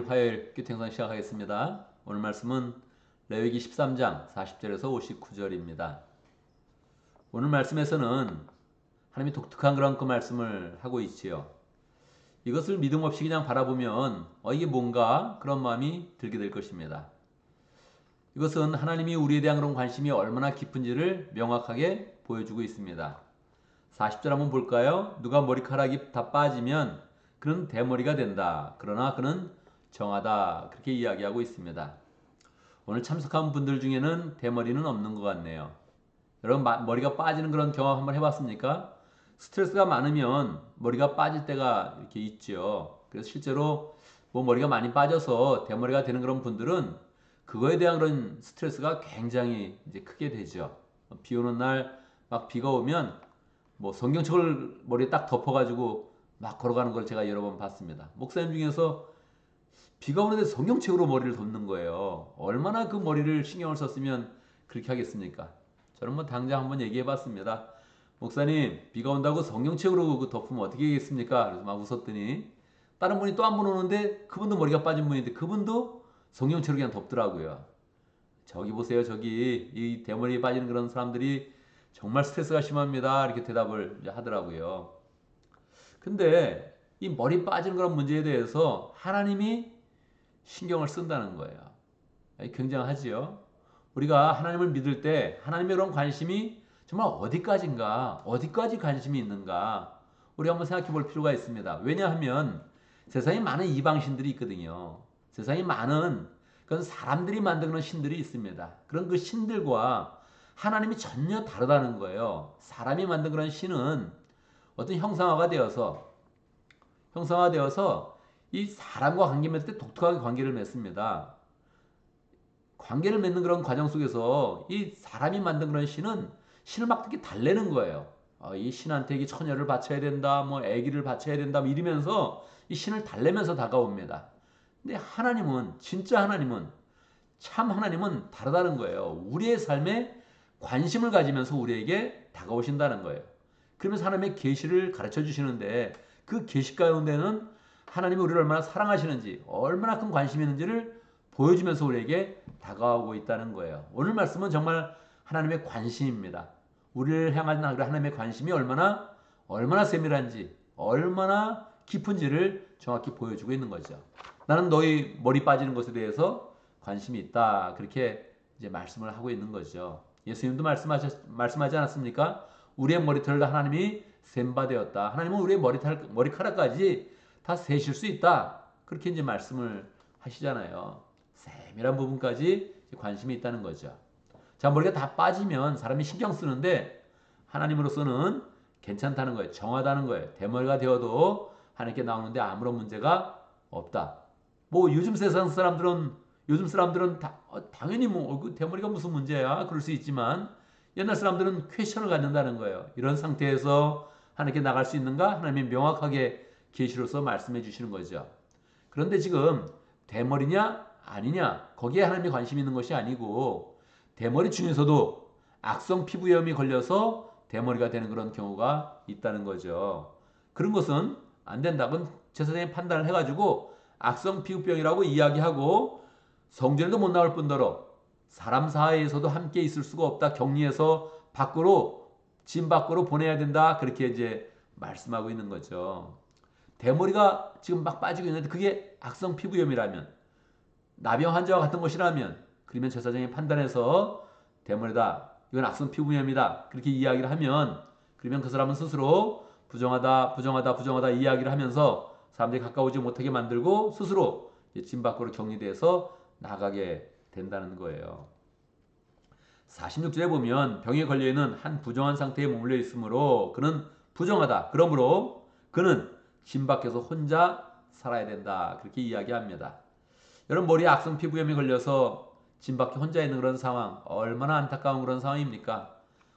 화요일 큐팅선 시작하겠습니다. 오늘 말씀은 레위기 13장 40절에서 59절입니다. 오늘 말씀에서는 하나님이 독특한 그런 그 말씀을 하고 있지요. 이것을 믿음 없이 그냥 바라보면 이게 뭔가 그런 마음이 들게 될 것입니다. 이것은 하나님이 우리에 대한 그런 관심이 얼마나 깊은지를 명확하게 보여주고 있습니다. 40절 한번 볼까요? 누가 머리카락이 다 빠지면 그는 대머리가 된다. 그러나 그는 정하다. 그렇게 이야기하고 있습니다. 오늘 참석한 분들 중에는 대머리는 없는 것 같네요. 여러분 머리가 빠지는 그런 경험 한번 해봤습니까? 스트레스가 많으면 머리가 빠질 때가 이렇게 있죠. 그래서 실제로 뭐 머리가 많이 빠져서 대머리가 되는 그런 분들은 그거에 대한 그런 스트레스가 굉장히 이제 크게 되죠. 비 오는 날 막 비가 오면 뭐 성경책을 머리에 딱 덮어가지고 막 걸어가는 걸 제가 여러 번 봤습니다. 목사님 중에서 비가 오는데 성경책으로 머리를 덮는 거예요. 얼마나 그 머리를 신경을 썼으면 그렇게 하겠습니까? 저는 뭐 당장 한번 얘기해 봤습니다. 목사님, 비가 온다고 성경책으로 그 덮으면 어떻게 하겠습니까? 그래서 막 웃었더니 다른 분이 또 한 분 오는데 그분도 머리가 빠진 분인데 그분도 성경책으로 그냥 덮더라고요. 저기 보세요, 저기 이 대머리에 빠지는 그런 사람들이 정말 스트레스가 심합니다. 이렇게 대답을 하더라고요. 근데 이 머리 빠지는 그런 문제에 대해서 하나님이 신경을 쓴다는 거예요. 굉장하지요. 우리가 하나님을 믿을 때 하나님의 그런 관심이 정말 어디까지인가, 어디까지 관심이 있는가, 우리 한번 생각해 볼 필요가 있습니다. 왜냐하면 세상에 많은 이방신들이 있거든요. 세상에 많은 그런 사람들이 만드는 신들이 있습니다. 그런 그 신들과 하나님이 전혀 다르다는 거예요. 사람이 만든 그런 신은 어떤 형상화되어서 이 사람과 관계 맺을 때 독특하게 관계를 맺습니다. 관계를 맺는 그런 과정 속에서 이 사람이 만든 그런 신을 막 이렇게 달래는 거예요. 이 신한테 이 처녀를 바쳐야 된다, 뭐 아기를 바쳐야 된다, 뭐 이러면서 이 신을 달래면서 다가옵니다. 근데 하나님은 진짜 하나님은 참 하나님은 다르다는 거예요. 우리의 삶에 관심을 가지면서 우리에게 다가오신다는 거예요. 그러면서 하나님의 계시를 가르쳐 주시는데 그 계시 가운데는 하나님이 우리를 얼마나 사랑하시는지, 얼마나 큰 관심이 있는지를 보여주면서 우리에게 다가오고 있다는 거예요. 오늘 말씀은 정말 하나님의 관심입니다. 우리를 향한 하나님의 관심이 얼마나 세밀한지, 얼마나 깊은지를 정확히 보여주고 있는 거죠. 나는 너희 머리 빠지는 것에 대해서 관심이 있다. 그렇게 이제 말씀을 하고 있는 거죠. 예수님도 말씀하지 않았습니까? 우리의 머리털을 하나님이 센 바 되었다. 하나님은 우리의 머리카락까지 다 세실 수 있다. 그렇게 이제 말씀을 하시잖아요. 세밀한 부분까지 관심이 있다는 거죠. 자, 머리가 다 빠지면 사람이 신경 쓰는데 하나님으로서는 괜찮다는 거예요. 정하다는 거예요. 대머리가 되어도 하나님께 나오는데 아무런 문제가 없다. 뭐 요즘 사람들은 당연히 뭐 그 대머리가 무슨 문제야? 그럴 수 있지만 옛날 사람들은 퀘션을 갖는다는 거예요. 이런 상태에서 하나님께 나갈 수 있는가? 하나님이 명확하게 계시로서 말씀해 주시는 거죠. 그런데 지금 대머리냐 아니냐 거기에 하나님이 관심 있는 것이 아니고 대머리 중에서도 악성 피부염이 걸려서 대머리가 되는 그런 경우가 있다는 거죠. 그런 것은 안 된다. 그건 제사장이 판단을 해가지고 악성 피부병이라고 이야기하고 성전에도 못 나올 뿐더러 사람 사이에서도 함께 있을 수가 없다. 격리해서 집 밖으로 보내야 된다. 그렇게 이제 말씀하고 있는 거죠. 대머리가 지금 막 빠지고 있는데 그게 악성 피부염이라면 나병 환자와 같은 것이라면 그러면 제사장이 판단해서 대머리다. 이건 악성 피부염이다. 그렇게 이야기를 하면 그러면 그 사람은 스스로 부정하다 이야기를 하면서 사람들이 가까우지 못하게 만들고 스스로 집 밖으로 격리돼서 나가게 된다는 거예요. 46절에 보면 병에 걸려있는 한 부정한 상태에 머물러 있으므로 그는 부정하다. 그러므로 그는 집 밖에서 혼자 살아야 된다. 그렇게 이야기합니다. 여러분 머리에 악성 피부염이 걸려서 집 밖에 혼자 있는 그런 상황 얼마나 안타까운 그런 상황입니까?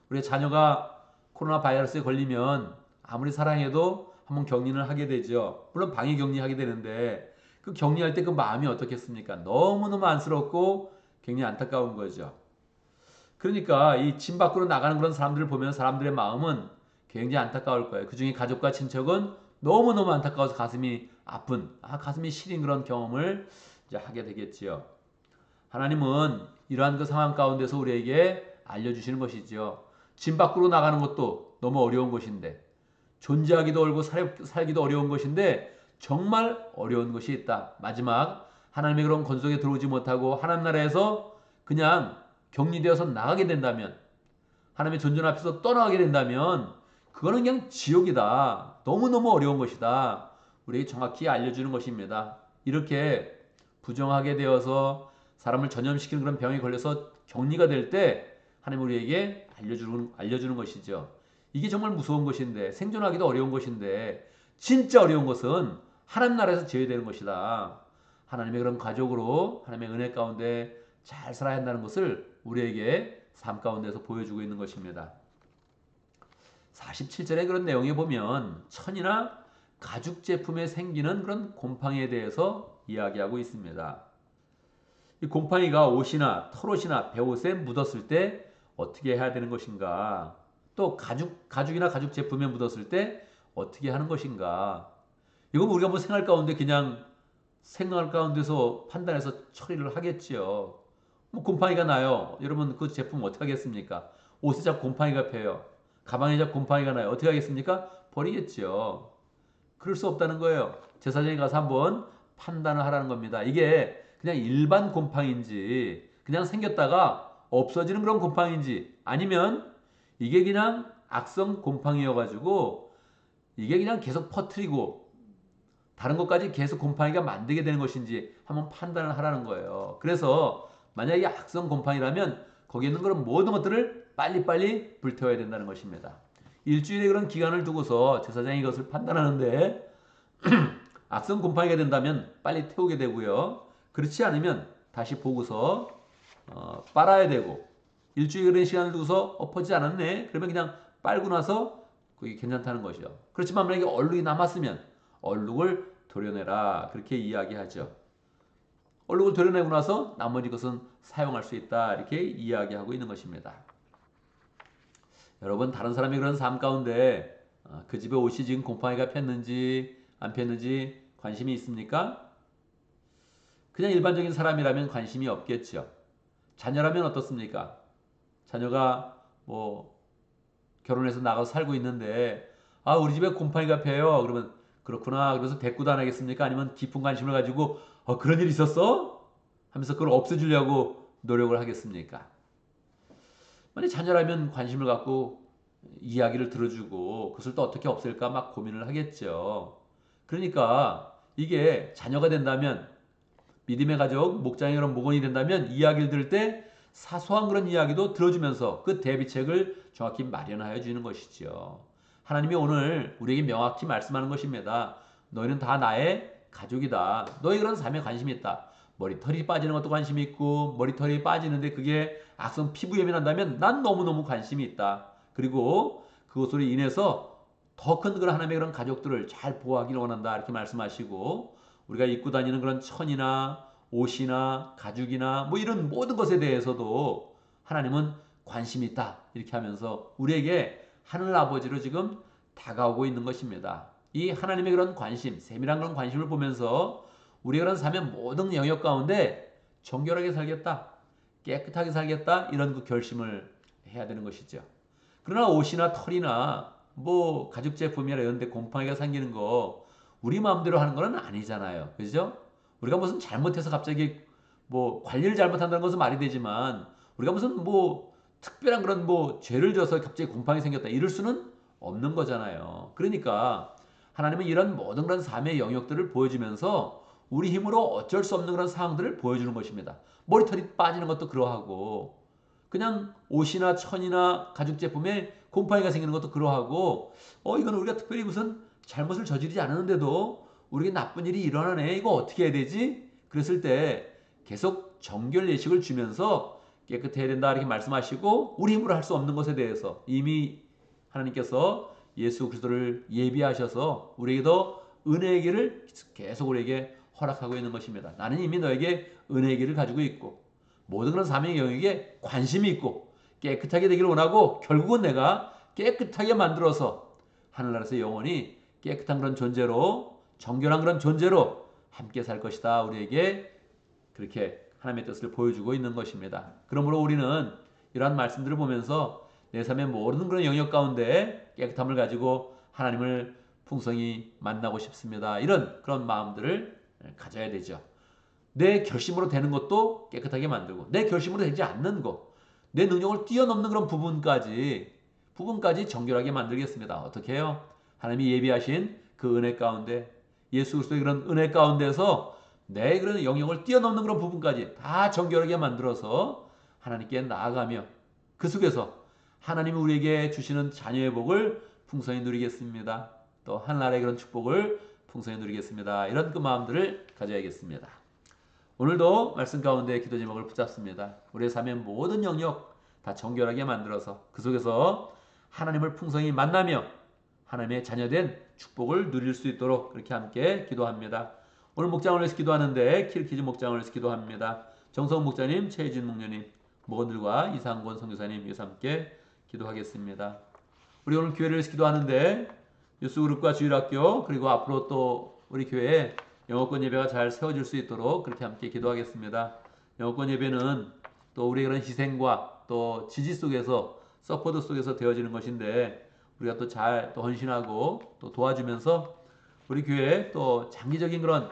우리 자녀가 코로나 바이러스에 걸리면 아무리 사랑해도 한번 격리를 하게 되죠. 물론 방위 격리하게 되는데 그 격리할 때 그 마음이 어떻겠습니까? 너무너무 안쓰럽고 굉장히 안타까운 거죠. 그러니까 이 집 밖으로 나가는 그런 사람들을 보면 사람들의 마음은 굉장히 안타까울 거예요. 그 중에 가족과 친척은 너무너무 안타까워서 가슴이 아픈, 가슴이 시린 그런 경험을 이제 하게 되겠지요. 하나님은 이러한 그 상황 가운데서 우리에게 알려주시는 것이지요. 집 밖으로 나가는 것도 너무 어려운 것인데, 존재하기도 어렵고 살기도 어려운 것인데 정말 어려운 것이 있다. 마지막 하나님의 그런 권속에 들어오지 못하고 하나님 나라에서 그냥 격리되어서 나가게 된다면, 하나님의 존전 앞에서 떠나가게 된다면 그거는 그냥 지옥이다. 너무너무 어려운 것이다. 우리에게 정확히 알려주는 것입니다. 이렇게 부정하게 되어서 사람을 전염시키는 그런 병에 걸려서 격리가 될 때 하나님 우리에게 알려주는 것이죠. 이게 정말 무서운 것인데, 생존하기도 어려운 것인데, 진짜 어려운 것은 하나님 나라에서 제외되는 것이다. 하나님의 그런 가족으로 하나님의 은혜 가운데 잘 살아야 한다는 것을 우리에게 삶 가운데서 보여주고 있는 것입니다. 47절의 그런 내용에 보면 천이나 가죽 제품에 생기는 그런 곰팡이에 대해서 이야기하고 있습니다. 이 곰팡이가 옷이나 털옷이나 베옷에 묻었을 때 어떻게 해야 되는 것인가? 또 가죽이나 가죽 제품에 묻었을 때 어떻게 하는 것인가? 이건 우리가 뭐 생활 가운데 그냥 생활 가운데서 판단해서 처리를 하겠지요. 뭐 곰팡이가 나요. 여러분 그 제품 어떻게 하겠습니까? 옷에 잡 곰팡이가 펴요. 가방에 잡 곰팡이가 나요. 어떻게 하겠습니까? 버리겠죠. 그럴 수 없다는 거예요. 제사장에 가서 한번 판단을 하라는 겁니다. 이게 그냥 일반 곰팡이인지 그냥 생겼다가 없어지는 그런 곰팡이인지, 아니면 이게 그냥 악성 곰팡이여가지고 이게 그냥 계속 퍼뜨리고 다른 것까지 계속 곰팡이가 만들게 되는 것인지 한번 판단을 하라는 거예요. 그래서 만약에 악성 곰팡이라면 거기에 있는 그런 모든 것들을 빨리빨리 불태워야 된다는 것입니다. 일주일의 그런 기간을 두고서 제사장이 이것을 판단하는데 악성 곰팡이가 된다면 빨리 태우게 되고요. 그렇지 않으면 다시 보고서 빨아야 되고, 일주일의 시간을 두고서 엎어지지 않았네 그러면 그냥 빨고 나서 그게 괜찮다는 것이죠. 그렇지만 만약에 얼룩이 남았으면 얼룩을 도려내라 그렇게 이야기하죠. 얼룩을 도려내고 나서 나머지 것은 사용할 수 있다 이렇게 이야기하고 있는 것입니다. 여러분 다른 사람이 그런 삶 가운데 그 집에 옷이 지금 곰팡이가 폈는지 안 폈는지 관심이 있습니까? 그냥 일반적인 사람이라면 관심이 없겠죠. 자녀라면 어떻습니까? 자녀가 뭐 결혼해서 나가서 살고 있는데 우리 집에 곰팡이가 펴요. 그러면 그렇구나. 그래서 대꾸도 안 하겠습니까? 아니면 깊은 관심을 가지고 그런 일 있었어? 하면서 그걸 없애주려고 노력을 하겠습니까? 만약 자녀라면 관심을 갖고 이야기를 들어주고 그것을 또 어떻게 없앨까 막 고민을 하겠죠. 그러니까 이게 자녀가 된다면, 믿음의 가족, 목장의 그런 목원이 된다면 이야기를 들을 때 사소한 그런 이야기도 들어주면서 그 대비책을 정확히 마련하여 주는 것이죠. 하나님이 오늘 우리에게 명확히 말씀하는 것입니다. 너희는 다 나의 가족이다. 너희 그런 삶에 관심이 있다. 머리털이 빠지는 것도 관심이 있고, 머리털이 빠지는데 그게 악성 피부염이 난다면 난 너무너무 관심이 있다. 그리고 그것으로 인해서 더 큰 그런 하나님의 그런 가족들을 잘 보호하기를 원한다. 이렇게 말씀하시고, 우리가 입고 다니는 그런 천이나 옷이나 가죽이나 뭐 이런 모든 것에 대해서도 하나님은 관심이 있다. 이렇게 하면서 우리에게 하늘 아버지로 지금 다가오고 있는 것입니다. 이 하나님의 그런 관심, 세밀한 그런 관심을 보면서 우리가 그런 삶의 모든 영역 가운데 정결하게 살겠다, 깨끗하게 살겠다 이런 그 결심을 해야 되는 것이죠. 그러나 옷이나 털이나 뭐 가죽 제품이나 이런 데 곰팡이가 생기는 거 우리 마음대로 하는 건 아니잖아요. 그죠? 우리가 무슨 잘못해서 갑자기 뭐 관리를 잘못한다는 것은 말이 되지만, 우리가 무슨 뭐 특별한 그런 뭐 죄를 져서 갑자기 곰팡이 생겼다 이럴 수는 없는 거잖아요. 그러니까 하나님은 이런 모든 그런 삶의 영역들을 보여주면서 우리 힘으로 어쩔 수 없는 그런 상황들을 보여주는 것입니다. 머리털이 빠지는 것도 그러하고, 그냥 옷이나 천이나 가죽 제품에 곰팡이가 생기는 것도 그러하고, 이건 우리가 특별히 무슨 잘못을 저지르지 않았는데도 우리에게 나쁜 일이 일어나네. 이거 어떻게 해야 되지? 그랬을 때 계속 정결 예식을 주면서 깨끗해야 된다 이렇게 말씀하시고, 우리 힘으로 할 수 없는 것에 대해서 이미 하나님께서 예수 그리스도를 예비하셔서 우리에게도 은혜의 길을 계속 우리에게 허락하고 있는 것입니다. 나는 이미 너에게 은혜의 길을 가지고 있고 모든 그런 삶의 영역에 관심이 있고 깨끗하게 되기를 원하고, 결국은 내가 깨끗하게 만들어서 하늘나라에서 영원히 깨끗한 그런 존재로 정결한 그런 존재로 함께 살 것이다. 우리에게 그렇게 하나님의 뜻을 보여주고 있는 것입니다. 그러므로 우리는 이러한 말씀들을 보면서 내 삶의 모든 그런 영역 가운데 깨끗함을 가지고 하나님을 풍성히 만나고 싶습니다. 이런 그런 마음들을 가져야 되죠. 내 결심으로 되는 것도 깨끗하게 만들고 내 결심으로 되지 않는 것, 내 능력을 뛰어넘는 그런 부분까지 정결하게 만들겠습니다. 어떻게 해요? 하나님이 예비하신 그 은혜 가운데 예수 그리스도의 그런 은혜 가운데서 내 그런 영역을 뛰어넘는 그런 부분까지 다 정결하게 만들어서 하나님께 나아가며 그 속에서 하나님이 우리에게 주시는 자녀의 복을 풍성히 누리겠습니다. 또 하늘나라의 그런 축복을 풍성히 누리겠습니다. 이런 그 마음들을 가져야겠습니다. 오늘도 말씀 가운데 기도 제목을 붙잡습니다. 우리의 삶의 모든 영역 다 정결하게 만들어서 그 속에서 하나님을 풍성히 만나며 하나님의 자녀된 축복을 누릴 수 있도록 그렇게 함께 기도합니다. 오늘 목장을 위해서 기도하는데 킬키즈 목장을 위해서 기도합니다. 정성 목자님, 최혜진 목녀님, 목원들과 이상권 선교사님 위해서 함께 기도하겠습니다. 우리 오늘 교회를 위해서 기도하는데 유스그룹과 주일학교 그리고 앞으로 또 우리 교회에 영어권 예배가 잘 세워질 수 있도록 그렇게 함께 기도하겠습니다. 영어권 예배는 또 우리의 그런 희생과 또 지지 속에서 서포트 속에서 되어지는 것인데 우리가 또 잘 또 헌신하고 또 도와주면서 우리 교회에 또 장기적인 그런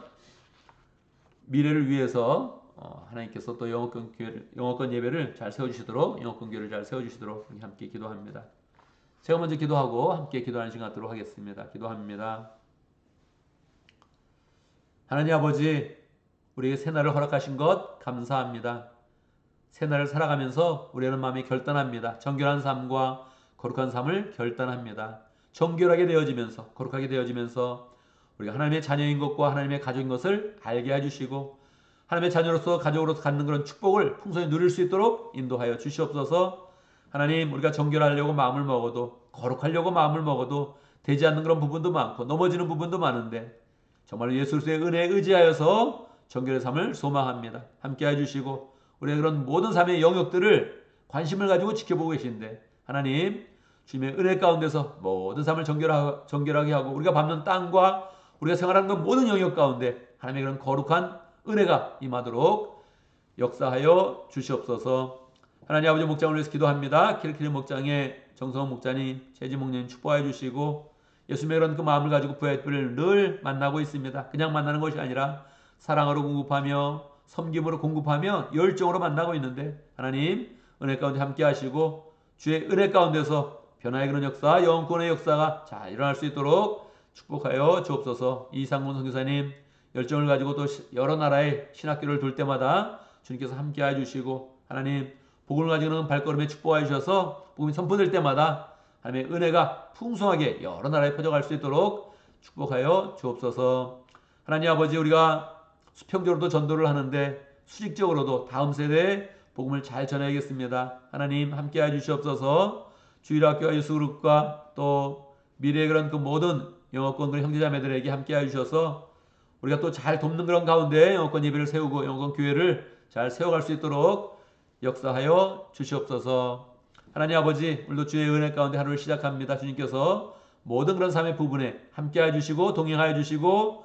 미래를 위해서 하나님께서 또 영어권 예배를 잘 세워주시도록 영어권 교회를 잘 세워주시도록 함께 기도합니다. 제가 먼저 기도하고 함께 기도하는 시간 갖도록 하겠습니다. 기도합니다. 하나님 아버지, 우리에게 새날을 허락하신 것 감사합니다. 새날을 살아가면서 우리는 마음이 결단합니다. 정결한 삶과 거룩한 삶을 결단합니다. 정결하게 되어지면서 거룩하게 되어지면서 우리가 하나님의 자녀인 것과 하나님의 가족인 것을 알게 해주시고 하나님의 자녀로서 가족으로서 갖는 그런 축복을 풍성히 누릴 수 있도록 인도하여 주시옵소서. 하나님, 우리가 정결하려고 마음을 먹어도 거룩하려고 마음을 먹어도 되지 않는 그런 부분도 많고 넘어지는 부분도 많은데 정말 예수 그리스도의 은혜에 의지하여서 정결의 삶을 소망합니다. 함께 해주시고 우리의 그런 모든 삶의 영역들을 관심을 가지고 지켜보고 계신데 하나님, 주님의 은혜 가운데서 모든 삶을 정결하게 하고 우리가 밟는 땅과 우리가 생활하는 그 모든 영역 가운데 하나님의 그런 거룩한 은혜가 임하도록 역사하여 주시옵소서. 하나님 아버지, 목장을 위해서 기도합니다. 킬키리 목장의 정성원 목자님, 최지 목님 축복해 주시고 예수님의 그런 그 마음을 가지고 부활을 늘 만나고 있습니다. 그냥 만나는 것이 아니라 사랑으로 공급하며 섬김으로 공급하며 열정으로 만나고 있는데 하나님 은혜 가운데 함께 하시고 주의 은혜 가운데서 변화의 그런 역사, 영권의 역사가 잘 일어날 수 있도록 축복하여 주옵소서. 이상문 선교사님 열정을 가지고 또 여러 나라의 신학교를 돌 때마다 주님께서 함께 해주시고 하나님 복음을 가지고는 발걸음에 축복해 주셔서 복음이 선포될 때마다 하나님의 은혜가 풍성하게 여러 나라에 퍼져갈 수 있도록 축복하여 주옵소서. 하나님 아버지, 우리가 수평적으로도 전도를 하는데 수직적으로도 다음 세대에 복음을 잘 전해야겠습니다. 하나님 함께 해주시옵소서. 주일학교와 유스그룹과 또 미래의 그런 그 모든 영어권 그런 형제자매들에게 함께 해주셔서 우리가 또 잘 돕는 그런 가운데 영어권 예배를 세우고 영어권 교회를 잘 세워갈 수 있도록 역사하여 주시옵소서. 하나님 아버지, 오늘도 주의 은혜 가운데 하루를 시작합니다. 주님께서 모든 그런 삶의 부분에 함께 해주시고 동행하여 주시고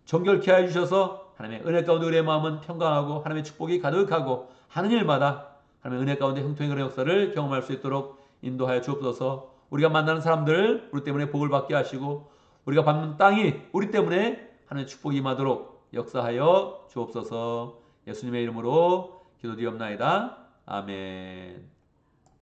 정결케 해주셔서 하나님의 은혜 가운데 우리의 마음은 평강하고 하나님의 축복이 가득하고 하는 일마다 하나님의 은혜 가운데 형통의 그런 역사를 경험할 수 있도록 인도하여 주옵소서. 우리가 만나는 사람들 우리 때문에 복을 받게 하시고 우리가 밟는 땅이 우리 때문에 하나님의 축복이 임하도록 역사하여 주옵소서. 예수님의 이름으로 기도드리옵나이다. 아멘.